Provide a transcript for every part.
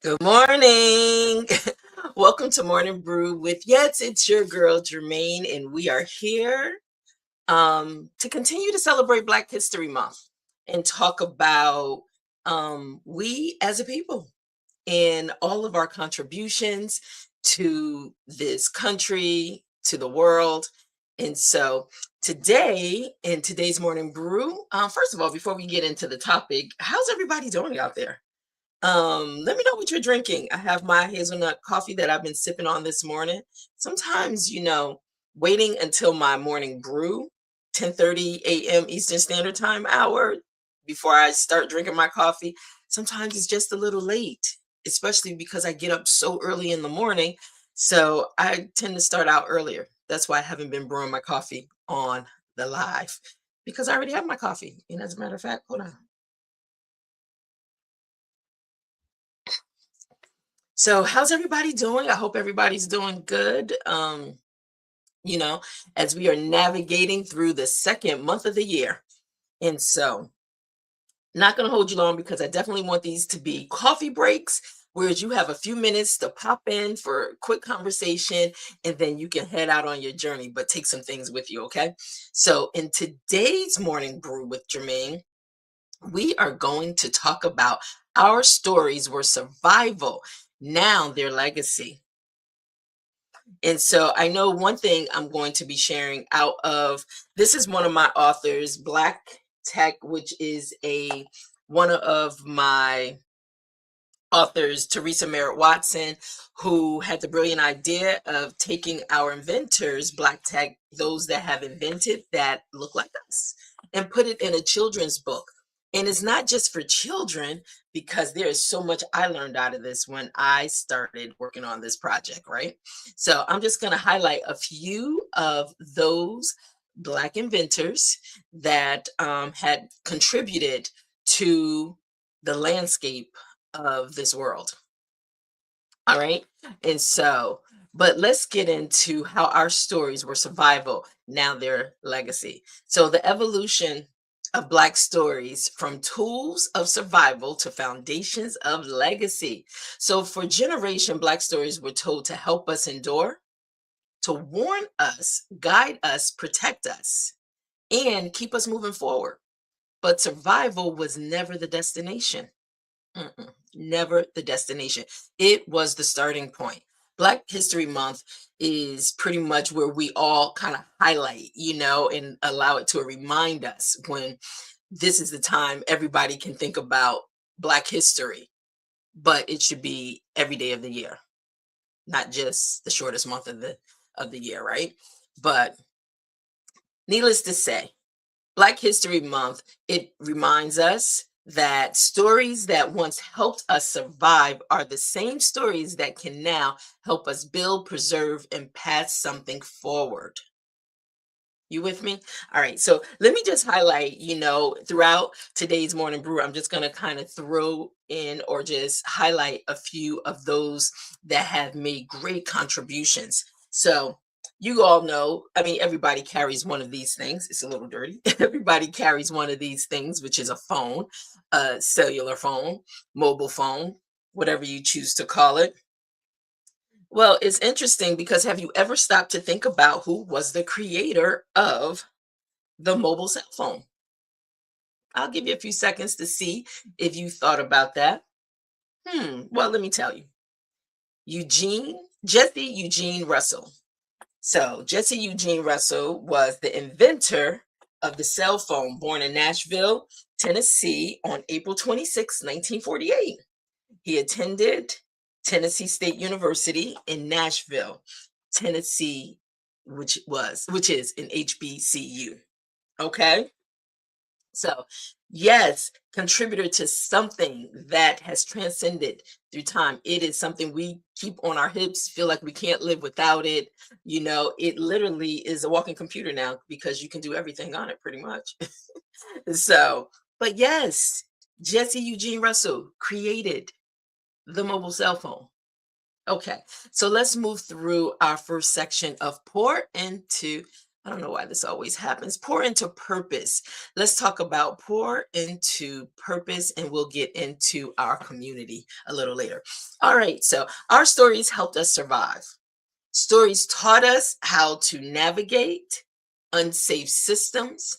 Good morning. Welcome to Morning Brew with it's your girl Germaine, and we are here to continue to celebrate Black History Month and talk about we as a people and all of our contributions to this country, to the world. And so today, in today's Morning Brew, first of all, before we get into the topic, how's everybody doing out there? Let me know what you're drinking. I have my hazelnut coffee that I've been sipping on this morning. Sometimes, waiting until my morning brew, 10:30 a.m. Eastern Standard Time hour, before I start drinking my coffee, sometimes it's just a little late, especially because I get up so early in the morning. So I tend to start out earlier. That's why I haven't been brewing my coffee on the live because I already have my coffee. And as a matter of fact, hold on. So, how's everybody doing? I hope everybody's doing good. You know, as we are navigating through the second month of the year. And so, not going to hold you long because I definitely want these to be coffee breaks, whereas you have a few minutes to pop in for a quick conversation and then you can head out on your journey, but take some things with you, okay? So, in today's morning brew with Germaine, we are going to talk about our stories were survival, now their legacy. And so I know one thing I'm going to be sharing out of this is one of my authors, Black Tech, which is a one of my authors, Teresa Merritt Watson, who had the brilliant idea of taking our inventors, Black Tech, those that have invented that look like us, and put it in a children's book. And it's not just for children, because there is so much I learned out of this when I started working on this project, right? So I'm just going to highlight a few of those Black inventors that had contributed to the landscape of this world. All right. And so, but let's get into how our stories were survival, now their legacy. So, the evolution of Black stories from tools of survival to foundations of legacy. So, for generation, Black stories were told to help us endure, to warn us, guide us, protect us, and keep us moving forward. But survival was never the destination. Never the destination. It was the starting point. Black History Month is pretty much where we all kind of highlight, and allow it to remind us when this is the time everybody can think about Black history, but it should be every day of the year, not just the shortest month of the year, right? But needless to say, Black History Month, it reminds us that stories that once helped us survive are the same stories that can now help us build, preserve, and pass something forward. You with me? All right. So let me just highlight, throughout today's morning brew, I'm just going to kind of throw in or just highlight a few of those that have made great contributions. So you all know, I mean, everybody carries one of these things. It's a little dirty. Everybody carries one of these things, which is a phone, a cellular phone, mobile phone, whatever you choose to call it. Well, it's interesting because have you ever stopped to think about who was the creator of the mobile cell phone? I'll give you a few seconds to see if you thought about that. Well, let me tell you. Jesse Eugene Russell. So, Jesse Eugene Russell was the inventor of the cell phone, born in Nashville, Tennessee on April 26, 1948. He attended Tennessee State University in Nashville, Tennessee, which is an HBCU. Okay? So, yes, contributor to something that has transcended through time. It is something we keep on our hips, feel like we can't live without it. It literally is a walking computer now because you can do everything on it pretty much. So, but yes, Jesse Eugene Russell created the mobile cell phone. Okay, so let's move through our first section of pour into I don't know why this always happens. Pour into purpose. Let's talk about pour into purpose, and we'll get into our community a little later. All right, so our stories helped us survive. Stories taught us how to navigate unsafe systems.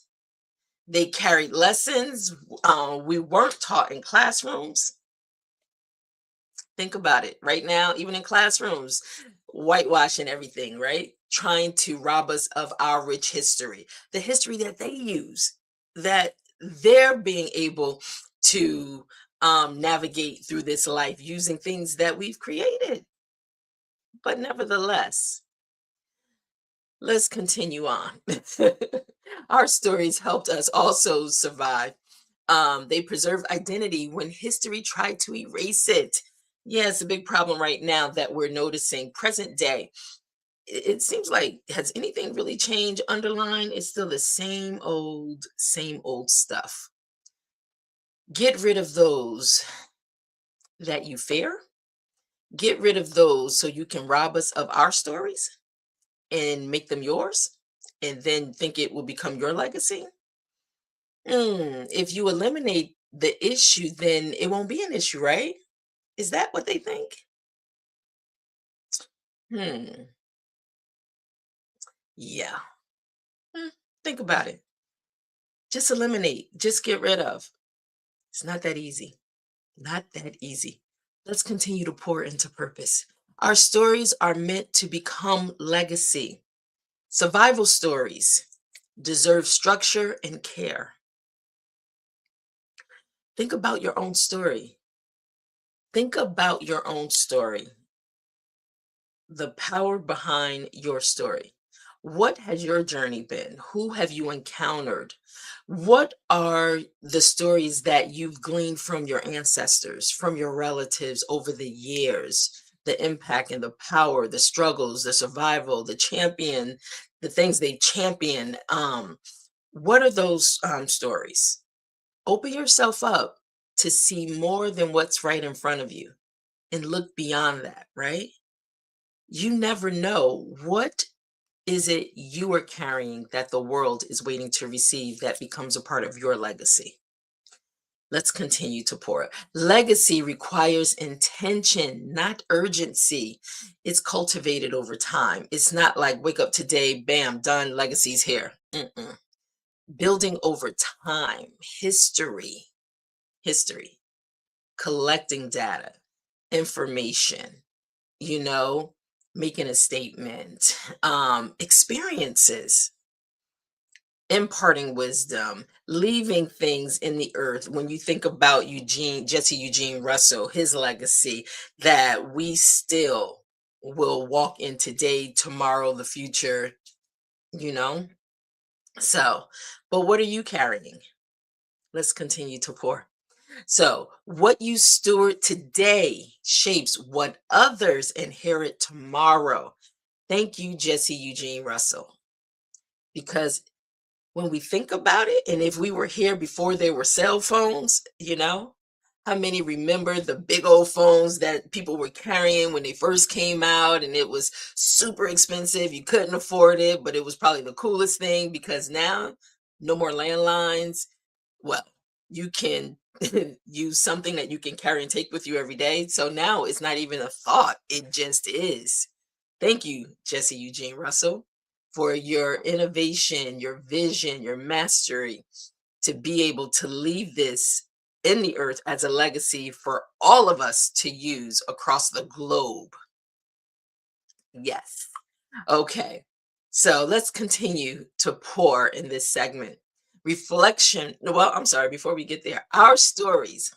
They carried lessons we weren't taught in classrooms. Think about it right now, even in classrooms, whitewashing everything, right? Trying to rob us of our rich history, the history that they use, that they're being able to navigate through this life using things that we've created. But nevertheless, let's continue on. Our stories helped us also survive. They preserved identity when history tried to erase it. Yeah, it's a big problem right now that we're noticing. Present day, it seems like, has anything really changed? Underline, it's still the same old stuff. Get rid of those that you fear. Get rid of those so you can rob us of our stories and make them yours, and then think it will become your legacy. If you eliminate the issue, then it won't be an issue, right? Is that what they think? Hmm. Yeah. Hmm, think about it. Just eliminate, just get rid of. It's not that easy. Not that easy. Let's continue to pour into purpose. Our stories are meant to become legacy. Survival stories deserve structure and care. Think about your own story. Think about your own story, the power behind your story. What has your journey been? Who have you encountered? What are the stories that you've gleaned from your ancestors, from your relatives over the years? The impact and the power, the struggles, the survival, the champion, the things they champion. What are those stories? Open yourself up to see more than what's right in front of you and look beyond that, right? You never know what is it you are carrying that the world is waiting to receive that becomes a part of your legacy. Let's continue to pour. Legacy requires intention, not urgency. It's cultivated over time. It's not like wake up today, bam, done, legacy's here. Mm-mm. Building over time, history, collecting data, information, you know, making a statement, experiences, imparting wisdom, leaving things in the earth. When you think about Jesse Eugene Russell, his legacy that we still will walk in today, tomorrow, the future, you know? So, but what are you carrying? Let's continue to pour. So, what you steward today shapes what others inherit tomorrow. Thank you, Jesse Eugene Russell. Because when we think about it, and if we were here before there were cell phones, how many remember the big old phones that people were carrying when they first came out, and it was super expensive? You couldn't afford it, but it was probably the coolest thing because now no more landlines. Well, you can use something that you can carry and take with you every day. So now it's not even a thought, it just is. Thank you, Jesse Eugene Russell, for your innovation, your vision, your mastery to be able to leave this in the earth as a legacy for all of us to use across the globe. Yes. Okay. So let's continue to pour in this segment. Reflection. No, well, I'm sorry, before we get there, our stories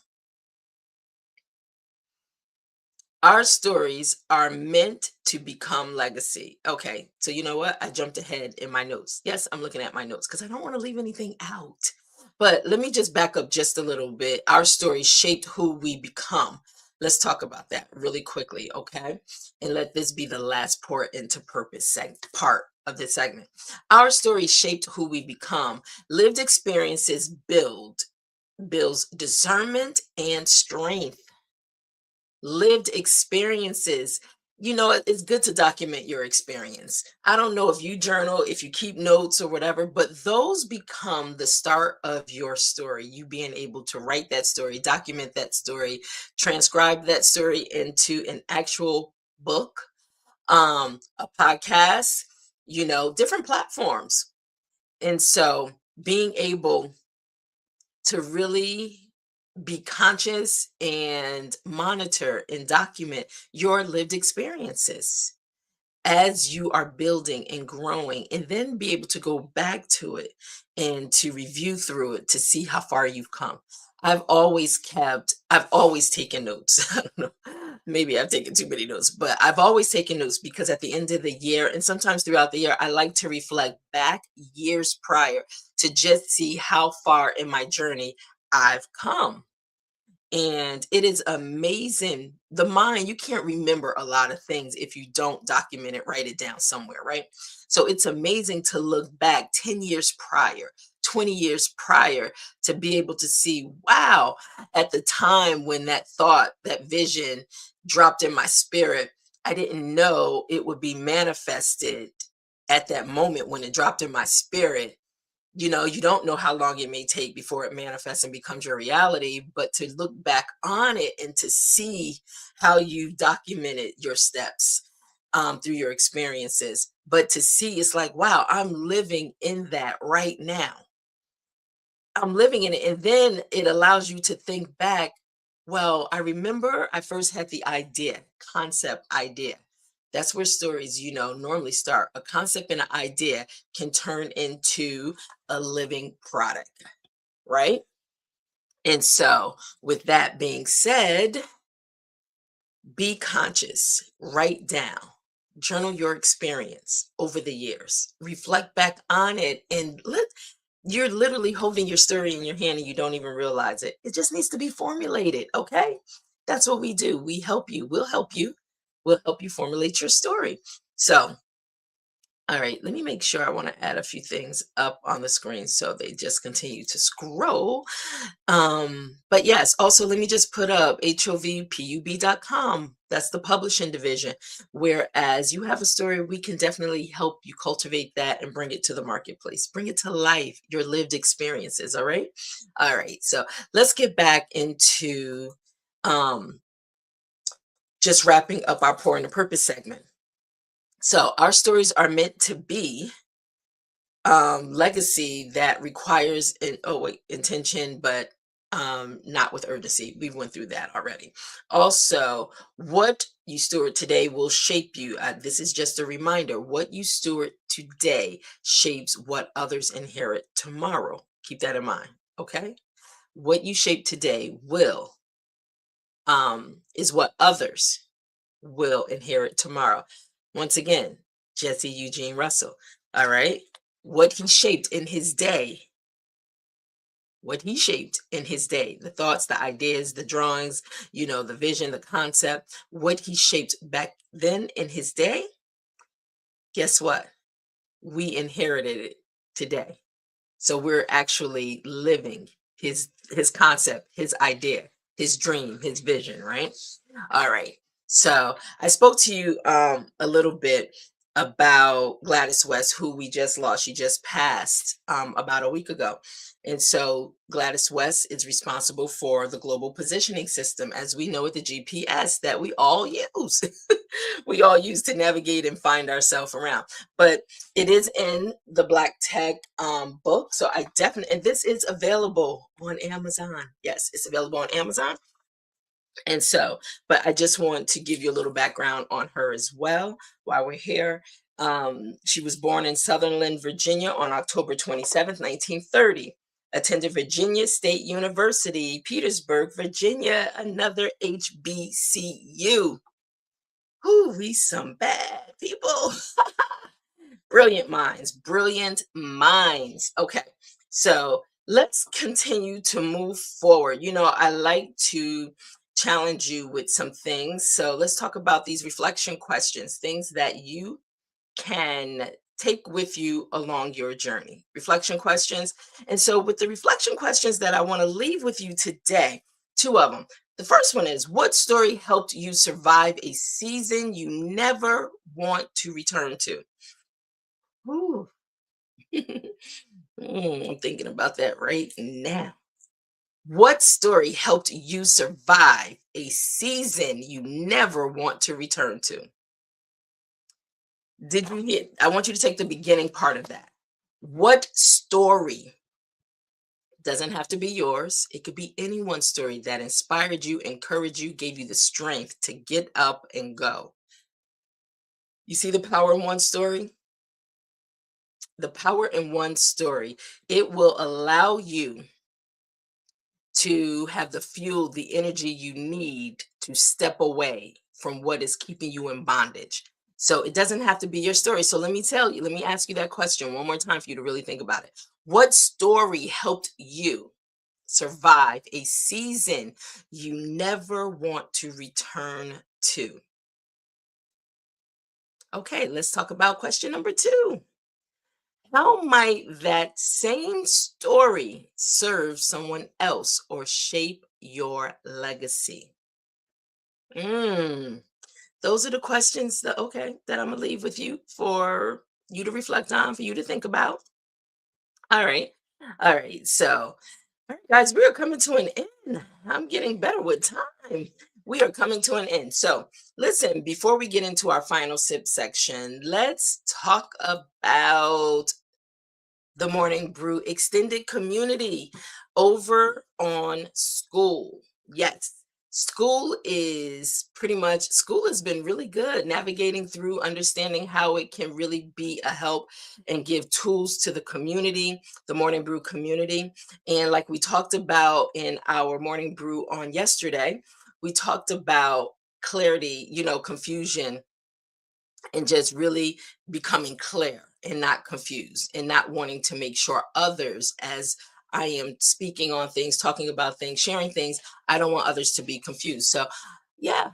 are meant to become legacy. Okay, so you know what? I jumped ahead in my notes. Yes, I'm looking at my notes because I don't want to leave anything out. But let me just back up just a little bit. Our stories shaped who we become. Let's talk about that really quickly, okay? And let this be the last pour into purpose part of this segment. Our stories shaped who we become. Lived experiences builds discernment and strength. Lived experiences It's good to document your experience. I don't know if you journal, if you keep notes or whatever, but those become the start of your story. You being able to write that story, document that story, transcribe that story into an actual book, a podcast, different platforms. And so being able to really be conscious and monitor and document your lived experiences as you are building and growing, and then be able to go back to it and to review through it to see how far you've come. I've always taken notes. I don't know, maybe I've taken too many notes, but I've always taken notes because at the end of the year and sometimes throughout the year, I like to reflect back years prior to just see how far in my journey I've come. And it is amazing. The mind, you can't remember a lot of things if you don't document it, write it down somewhere, right? So it's amazing to look back 10 years prior, 20 years prior, to be able to see, wow, at the time when that thought, that vision dropped in my spirit, I didn't know it would be manifested at that moment when it dropped in my spirit. You don't know how long it may take before it manifests and becomes your reality, but to look back on it and to see how you've documented your steps through your experiences, but to see it's like, wow, I'm living in that right now. I'm living in it. And then it allows you to think back, well, I remember I first had the idea, concept idea. That's where stories, normally start. A concept and an idea can turn into a living product, right? And so, with that being said, be conscious, write down, journal your experience over the years, reflect back on it, and you're literally holding your story in your hand and you don't even realize it. It just needs to be formulated, okay? That's what we do. We help you. We'll help you. We'll help you formulate your story. So, all right, let me make sure. I want to add a few things up on the screen so they just continue to scroll. But yes, also let me just put up hovpub.com. That's the publishing division. Whereas you have a story, we can definitely help you cultivate that and bring it to the marketplace. Bring it to life, your lived experiences. All right. All right. So let's get back into um just wrapping up our pour in the purpose segment. So our stories are meant to be legacy that requires intention, but not with urgency. We went through that already. Also, what you steward today will shape you. This is just a reminder. What you steward today shapes what others inherit tomorrow. Keep that in mind. Okay. What you shape today is what others will inherit tomorrow. Once again, Jesse Eugene Russell. All right. What he shaped in his day, the thoughts, the ideas, the drawings, the vision, the concept, what he shaped back then in his day, guess what? We inherited it today. So we're actually living his concept, his idea, his dream, his vision, right? All right. So I spoke to you a little bit about Gladys West, who we just lost. She just passed about a week ago. And so Gladys West is responsible for the global positioning system, as we know it, the GPS that we all use. We all use to navigate and find ourselves around. But it is in the Black Tech book. So I definitely, and this is available on Amazon. Yes, it's available on Amazon. And so, but I just want to give you a little background on her as well while we're here. She was born in Sutherland, Virginia on October 27th, 1930. Attended Virginia State University, Petersburg, Virginia, another HBCU. Who we some bad people. Brilliant minds, brilliant minds. Okay, so let's continue to move forward. I like to challenge you with some things. So let's talk about these reflection questions, things that you can take with you along your journey. Reflection questions. And so, with the reflection questions that I want to leave with you today, two of them. The first one is, what story helped you survive a season you never want to return to? Ooh. I'm thinking about that right now. What story helped you survive a season you never want to return to? Did you get? I want you to take the beginning part of that. What story, doesn't have to be yours, it could be anyone's story that inspired you, encouraged you, gave you the strength to get up and go? You see the power in one story? The power in one story. It will allow you to have the fuel, the energy you need to step away from what is keeping you in bondage. So it doesn't have to be your story. So let me tell you, let me ask you that question one more time for you to really think about it. What story helped you survive a season you never want to return to? Okay, let's talk about question number two. How might that same story serve someone else or shape your legacy? Mm, those are the questions that, okay, that I'm gonna leave with you for you to reflect on, for you to think about. All right. All right. So, all right, guys, we are coming to an end. I'm getting better with time. We are coming to an end. So, listen, before we get into our final sip section, let's talk about the Morning Brew extended community over on School. Yes, school has been really good navigating through understanding how it can really be a help and give tools to the community, the Morning Brew community. And like we talked about in our Morning Brew on yesterday, we talked about clarity, confusion, and just really becoming clear and not confused and not wanting to make sure others, as I am speaking on things, talking about things, sharing things, I don't want others to be confused. So, yeah,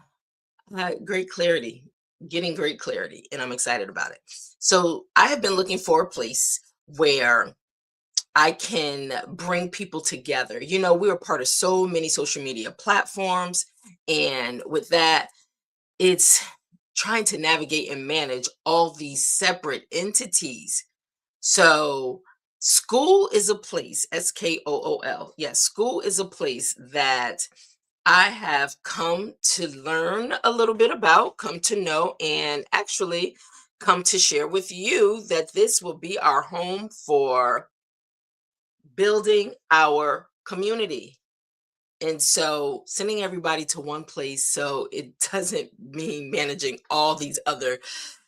great clarity, getting great clarity, and I'm excited about it. So, I have been looking for a place where I can bring people together. We are part of so many social media platforms, and with that, it's trying to navigate and manage all these separate entities. So, school is a place, SKOOL. Yes, school is a place that I have come to learn a little bit about, come to know, and actually come to share with you that this will be our home for building our community. And so sending everybody to one place so it doesn't mean managing all these other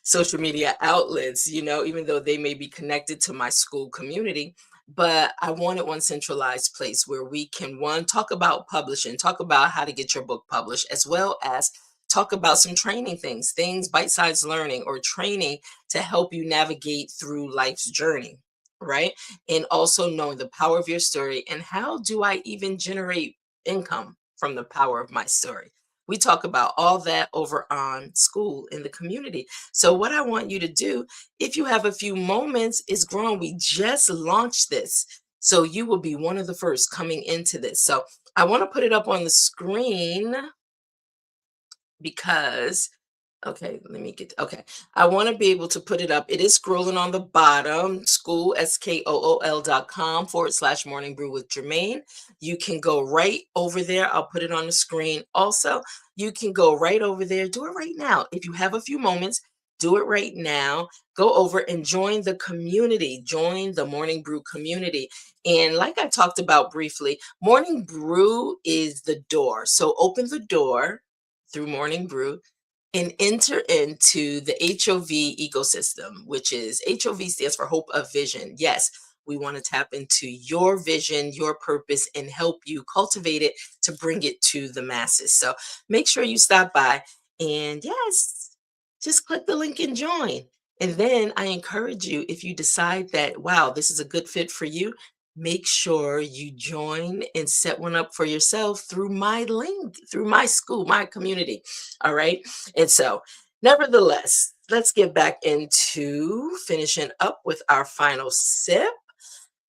social media outlets, even though they may be connected to my school community. But I wanted one centralized place where we can, one, talk about publishing, talk about how to get your book published, as well as talk about some training things, bite-sized learning or training to help you navigate through life's journey, right? And also knowing the power of your story and how do I even generate income from the power of my story. We talk about all that over on School in the community. So, what I want you to do, if you have a few moments, is grown. We just launched this. So, you will be one of the first coming into this. So, I want to put it up on the screen because okay, let me get okay. I want to be able to put it up. It is scrolling on the bottom, school, SKOOL.com/ morning brew with Germaine. You can go right over there. I'll put it on the screen. Also, you can go right over there. Do it right now. If you have a few moments, do it right now. Go over and join the community. Join the Morning Brew community. And like I talked about briefly, Morning Brew is the door. So open the door through Morning Brew and enter into the HOV ecosystem, which is HOV stands for Hope of Vision. Yes, we want to tap into your vision, your purpose, and help you cultivate it to bring it to the masses. So make sure you stop by and yes, just click the link and join. And then I encourage you, if you decide that, wow, this is a good fit for you, make sure you join and set one up for yourself through my link, through my school, my community. All right. And so, nevertheless, let's get back into finishing up with our final sip.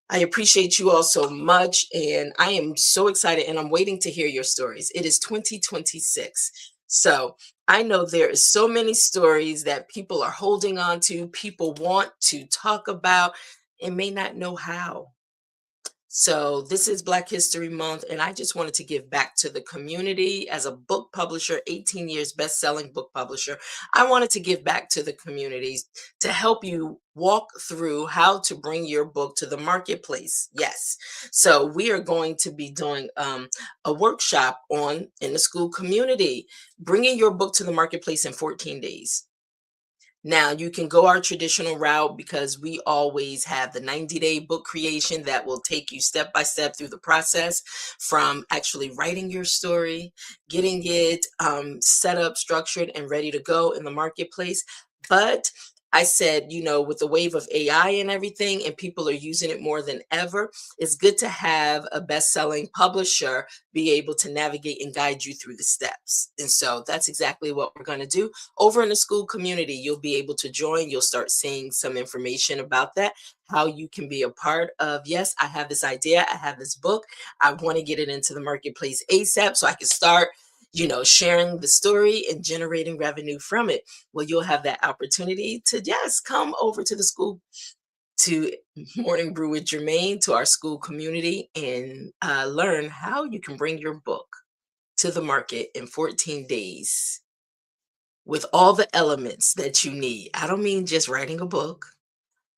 I appreciate you all so much. And I am so excited and I'm waiting to hear your stories. It is 2026. So I know there is so many stories that people are holding on to, people want to talk about, and may not know how. So, this is Black History Month, and I just wanted to give back to the community as a book publisher, 18 years best-selling book publisher. I wanted to give back to the communities to help you walk through how to bring your book to the marketplace. Yes. So, we are going to be doing a workshop on in the school community, bringing your book to the marketplace in 14 days. Now, you can go our traditional route because we always have the 90-day book creation that will take you step by step through the process from actually writing your story, getting it set up, structured, and ready to go in the marketplace. But I said, with the wave of AI and everything, and people are using it more than ever, it's good to have a best selling publisher be able to navigate and guide you through the steps. And so that's exactly what we're going to do over in the school community. You'll be able to join. You'll start seeing some information about that, how you can be a part of. Yes, I have this idea. I have this book. I want to get it into the marketplace ASAP so I can start, sharing the story and generating revenue from it. Well, you'll have that opportunity to, yes, come over to the school to Morning Brew with Germaine, to our school community, and learn how you can bring your book to the market in 14 days with all the elements that you need. I don't mean just writing a book.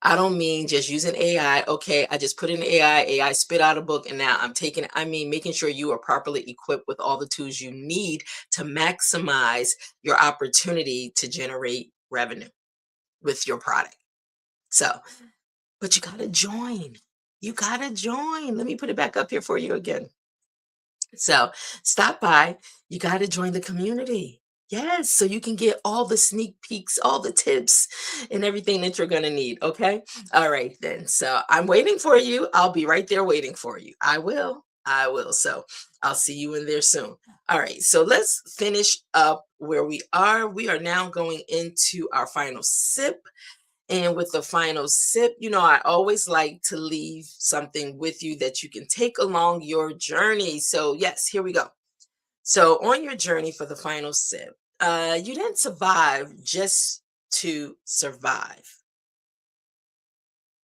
I don't mean just using AI. Okay, I just put in AI spit out a book, and now I'm taking it. I mean, making sure you are properly equipped with all the tools you need to maximize your opportunity to generate revenue with your product. So, but you got to join. You got to join. Let me put it back up here for you again. So stop by. You got to join the community. Yes, so you can get all the sneak peeks, all the tips, and everything that you're going to need. Okay. All right, then. So I'm waiting for you. I'll be right there waiting for you. I will. I will. So I'll see you in there soon. All right. So let's finish up where we are. We are now going into our final sip. And with the final sip, I always like to leave something with you that you can take along your journey. So, yes, here we go. So, on your journey for the final sip, you didn't survive just to survive.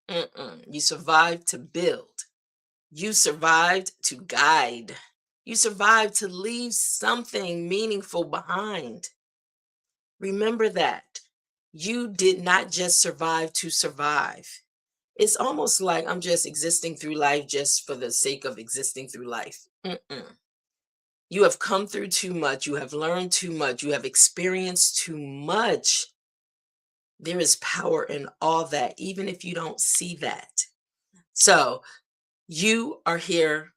You survived to build. You survived to guide. You survived to leave something meaningful behind. Remember that. You did not just survive to survive. It's almost like I'm just existing through life just for the sake of existing through life. Mm-mm. You have come through too much. You have learned too much. You have experienced too much. There is power in all that, even if you don't see that. So you are here.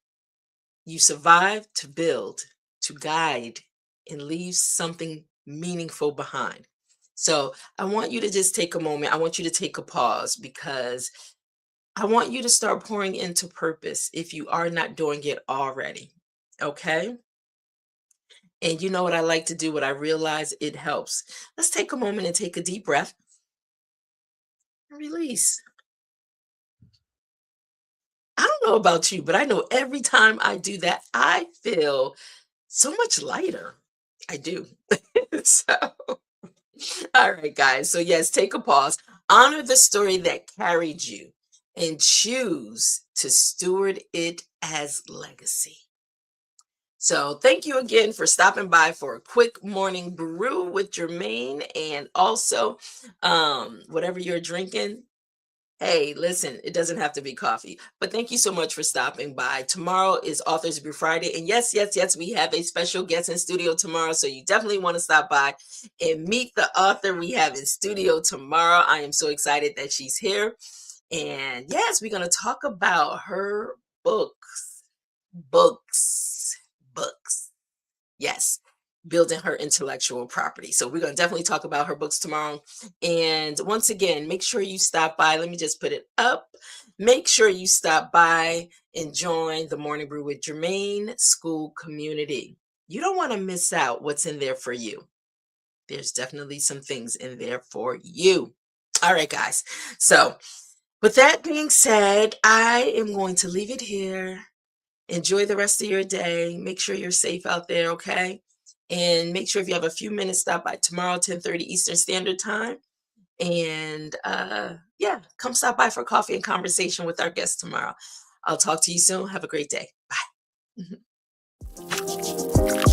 You survived to build, to guide, and leave something meaningful behind. So I want you to just take a moment. I want you to take a pause because I want you to start pouring into purpose if you are not doing it already. Okay. And you know what I like to do, what I realize it helps. Let's take a moment and take a deep breath and release. I don't know about you, but I know every time I do that, I feel so much lighter. I do. So, all right, guys. So, yes, take a pause, honor the story that carried you, and choose to steward it as legacy. So, thank you again for stopping by for a quick morning brew with Germaine, and also whatever you're drinking. Hey, listen, it doesn't have to be coffee, but thank you so much for stopping by. Tomorrow is Authors Brew Friday, and yes, yes, yes, we have a special guest in studio tomorrow, so you definitely want to stop by and meet the author we have in studio tomorrow. I am so excited that she's here, and yes, we're going to talk about her books, books, books. Yes, building her intellectual property. So we're going to definitely talk about her books tomorrow. And once again, make sure you stop by. Let me just put it up. Make sure you stop by and join the Morning Brew with Germaine school community. You don't want to miss out what's in there for you. There's definitely some things in there for you. All right, guys. So With that being said, I am going to leave it here. Enjoy the rest of your day. Make sure you're safe out there, okay? And make sure if you have a few minutes, stop by tomorrow, 10:30 Eastern Standard Time. And yeah, come stop by for coffee and conversation with our guest tomorrow. I'll talk to you soon. Have a great day. Bye.